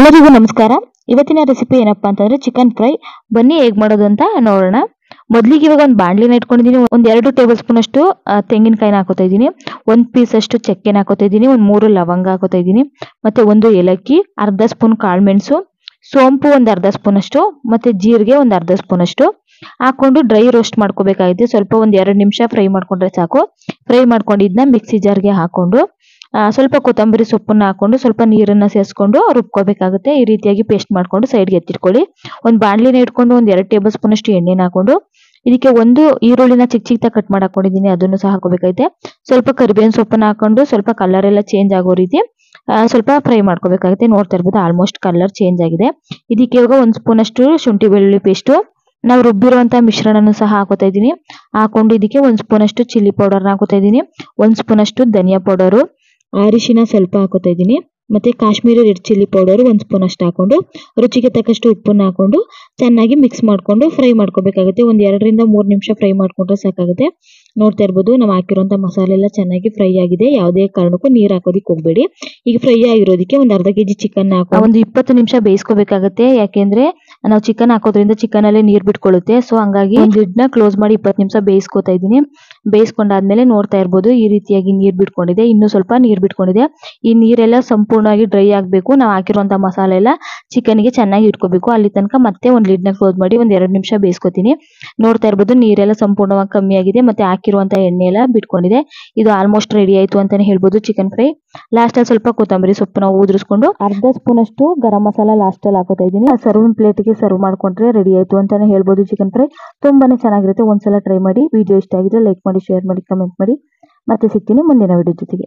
ಎಲ್ಲರಿಗೂ ನಮಸ್ಕಾರ. ಇವತ್ತಿನ ರೆಸಿಪಿ ಏನಪ್ಪಾ ಅಂತಂದ್ರೆ ಚಿಕನ್ ಫ್ರೈ. ಬನ್ನಿ ಹೇಗ್ ಮಾಡೋದು ಅಂತ ನೋಡೋಣ. ಮೊದಲಿಗೆ ಇವಾಗ ಒಂದು ಬಾಣಲಿನ ಇಟ್ಕೊಂಡಿದ್ದೀನಿ. ಒಂದು 2 ಟೇಬಲ್ ಸ್ಪೂನ್ ಅಷ್ಟು ತೆಂಗಿನಕಾಯಿನ ಹಾಕೋತಾ ಇದ್ದೀನಿ. 1 ಪೀಸ್ ಅಷ್ಟು ಚಕ್ಕೆನ ಹಾಕೋತಾ ಇದ್ದೀನಿ. ಒಂದು 3 ಲವಂಗ ಹಾಕೋತಾ ಇದ್ದೀನಿ. ಮತ್ತೆ 1 ಏಲಕ್ಕಿ, ಅರ್ಧ ಸ್ಪೂನ್ ಕಾಳುಮೆಣಸು, ಸೋಂಪು ಒಂದು ಅರ್ಧ ಸ್ಪೂನ್ ಅಷ್ಟು, ಮತ್ತೆ ಜೀರಿಗೆ ಒಂದು ಅರ್ಧ ಸ್ಪೂನ್ ಅಷ್ಟು ಹಾಕೊಂಡು ಡ್ರೈ ರೋಸ್ಟ್ ಮಾಡ್ಕೋಬೇಕಾಗಿದೆ. ಸ್ವಲ್ಪ ಒಂದು 2 ನಿಮಿಷ ಫ್ರೈ ಮಾಡ್ಕೊಂಡ್ರೆ ಸಾಕು. ಫ್ರೈ ಮಾಡ್ಕೊಂಡಿದ್ನ ಮಿಕ್ಸಿ ಜಾರ್ಗೆ ಹಾಕೊಂಡು ಸ್ವಲ್ಪ ಕೊತ್ತಂಬರಿ ಸೊಪ್ಪನ್ನ ಹಾಕೊಂಡು ಸ್ವಲ್ಪ ನೀರನ್ನ ಸೇರಿಸ್ಕೊಂಡು ರುಬ್ಕೋಬೇಕಾಗುತ್ತೆ. ಈ ರೀತಿಯಾಗಿ ಪೇಸ್ಟ್ ಮಾಡ್ಕೊಂಡು ಸೈಡ್ಗೆ ಎತ್ತಿಟ್ಕೊಳ್ಳಿ. ಒಂದು ಬಾಣಲಿನ ಇಟ್ಕೊಂಡು ಒಂದು 2 ಟೇಬಲ್ ಸ್ಪೂನ್ ಅಷ್ಟು ಎಣ್ಣೆನ ಹಾಕೊಂಡು ಇದಕ್ಕೆ 1 ಈರುಳ್ಳಿನ ಚಿಕ್ಕ ಚಿಕ್ಕದಾಗಿ ಕಟ್ ಮಾಡಿ ಹಾಕೊಂಡಿದ್ದೀನಿ, ಅದನ್ನು ಸಹ ಹಾಕೋಬೇಕಾಗುತ್ತೆ. ಸ್ವಲ್ಪ ಕರಿಬೇವಿನ ಸೊಪ್ಪನ್ನ ಹಾಕೊಂಡು ಸ್ವಲ್ಪ ಕಲರ್ ಎಲ್ಲ ಚೇಂಜ್ ಆಗೋ ರೀತಿ ಸ್ವಲ್ಪ ಫ್ರೈ ಮಾಡ್ಕೋಬೇಕಾಗುತ್ತೆ. ನೋಡ್ತಾ ಇರ್ಬೋದು ಆಲ್ಮೋಸ್ಟ್ ಕಲರ್ ಚೇಂಜ್ ಆಗಿದೆ. ಇದಕ್ಕೆ ಇವಾಗ 1 ಸ್ಪೂನ್ ಅಷ್ಟು ಶುಂಠಿ ಬೆಳ್ಳುಳ್ಳಿ ಪೇಸ್ಟು, ನಾವು ರುಬ್ಬಿರುವಂತ ಮಿಶ್ರಣನೂ ಸಹ ಹಾಕೋತಾ ಇದ್ದೀನಿ. ಹಾಕೊಂಡು ಇದಕ್ಕೆ 1 ಸ್ಪೂನ್ ಅಷ್ಟು ಚಿಲ್ಲಿ ಪೌಡರ್ನ ಹಾಕೋತಾ ಇದ್ದೀನಿ. 1 ಸ್ಪೂನ್ ಅಷ್ಟು ಧನಿಯಾ ಪೌಡರು, ಅರಿಶಿನ ಸ್ವಲ್ಪ ಹಾಕೋತಾ ಇದ್ದೀನಿ. ಮತ್ತೆ Kashmiri red chilli powder 1 spoon ಅಷ್ಟು ಹಾಕೊಂಡು ರುಚಿಗೆ ತಕ್ಕಷ್ಟು ಉಪ್ಪನ್ನ ಹಾಕೊಂಡು ಚೆನ್ನಾಗಿ ಮಿಕ್ಸ್ ಮಾಡ್ಕೊಂಡು ಫ್ರೈ ಮಾಡ್ಕೋಬೇಕಾಗುತ್ತೆ. ಒಂದು 2 ರಿಂದ 3 ನಿಮಿಷ ಫ್ರೈ ಮಾಡ್ಕೊಂಡ್ರೆ ಸಾಕಾಗುತ್ತೆ. ನೋಡ್ತಾ ಇರ್ಬೋದು ನಾವು ಹಾಕಿರುವಂತ ಮಸಾಲೆ ಎಲ್ಲ ಚೆನ್ನಾಗಿ ಫ್ರೈ ಆಗಿದೆ. ಯಾವುದೇ ಕಾರಣಕ್ಕೂ ನೀರು ಹಾಕೋದಿಕ್ಕೆ ಹೋಗ್ಬೇಡಿ. ಈಗ ಫ್ರೈ ಆಗಿರೋದಕ್ಕೆ ಒಂದು ಅರ್ಧ ಕೆಜಿ ಚಿಕನ್ ಹಾಕಿ ಒಂದು 20 ನಿಮಿಷ ಬೇಯಿಸ್ಕೋಬೇಕಾಗುತ್ತೆ. ಯಾಕೆಂದ್ರೆ ನಾವು ಚಿಕನ್ ಹಾಕೋದ್ರಿಂದ ಚಿಕನ್ ಅಲ್ಲೇ ನೀರು ಬಿಟ್ಕೊಳ್ಳುತ್ತೆ. ಸೊ ಹಂಗಾಗಿ ಲಿಡ್ನ ಕ್ಲೋಸ್ ಮಾಡಿ 20 ನಿಮಿಷ ಬೇಯಿಸ್ಕೊತಾ ಇದ್ದೀನಿ. ಬೇಯಿಸ್ಕೊಂಡಾದ್ಮೇಲೆ ನೋಡ್ತಾ ಇರ್ಬೋದು ಈ ರೀತಿಯಾಗಿ ನೀರು ಬಿಟ್ಕೊಂಡಿದೆ. ಇನ್ನೂ ಸ್ವಲ್ಪ ನೀರು ಬಿಟ್ಕೊಂಡಿದೆ. ಈ ನೀರೆಲ್ಲ ಸಂಪೂರ್ಣವಾಗಿ ಡ್ರೈ ಆಗಬೇಕು. ನಾವು ಹಾಕಿರುವಂತ ಮಸಾಲೆ ಎಲ್ಲ ಚಿಕನ್ಗೆ ಚೆನ್ನಾಗಿ ಇಟ್ಕೋಬೇಕು. ಅಲ್ಲಿ ತನಕ ಮತ್ತೆ ಒಂದು ಲಿಡ್ನ ಕ್ಲೋಸ್ ಮಾಡಿ ಒಂದು 2 ನಿಮಿಷ ಬೇಯಿಸ್ಕೊತೀನಿ. ನೋಡ್ತಾ ಇರ್ಬೋದು ನೀರೆಲ್ಲ ಸಂಪೂರ್ಣವಾಗಿ ಕಮ್ಮಿ ಆಗಿದೆ. ಮತ್ತೆ ಹಾಕಿರುವಂತ ಎಣ್ಣೆ ಎಲ್ಲ ಬಿಟ್ಕೊಂಡಿದೆ. ಇದು ಆಲ್ಮೋಸ್ಟ್ ರೆಡಿ ಆಯ್ತು ಅಂತಾನೆ ಹೇಳ್ಬೋದು ಚಿಕನ್ ಫ್ರೈ. ಲಾಸ್ಟ್ ಅಲ್ಲಿ ಸ್ವಲ್ಪ ಕೊತ್ತಂಬರಿ ಸೊಪ್ಪನ್ನ ಉದುರಿಸ್ಕೊಂಡು ಅರ್ಧ ಸ್ಪೂನ್ ಅಷ್ಟು ಗರಂ ಮಸಾಲ ಲಾಸ್ಟ್ ಅಲ್ಲಿ ಹಾಕೋತಾ ಇದ್ದೀನಿ. ಸರ್ವ್ ಪ್ಲೇಟ್ಗೆ ಸರ್ವ್ ಮಾಡ್ಕೊಂಡ್ರೆ ರೆಡಿ ಆಯ್ತು ಅಂತಾನೆ ಹೇಳ್ಬೋದು ಚಿಕನ್ ಫ್ರೈ. ತುಂಬಾನೇ ಚೆನ್ನಾಗಿರುತ್ತೆ. ಒಂದ್ಸಲ ಟ್ರೈ ಮಾಡಿ. ವಿಡಿಯೋ ಇಷ್ಟ ಆಗಿದ್ರೆ ಲೈಕ್ ಮಾಡಿ, ಶೇರ್ ಮಾಡಿ, ಕಮೆಂಟ್ ಮಾಡಿ. ಮತ್ತೆ ಸಿಗ್ತೀನಿ ಮುಂದಿನ ವಿಡಿಯೋ ಜೊತೆಗೆ.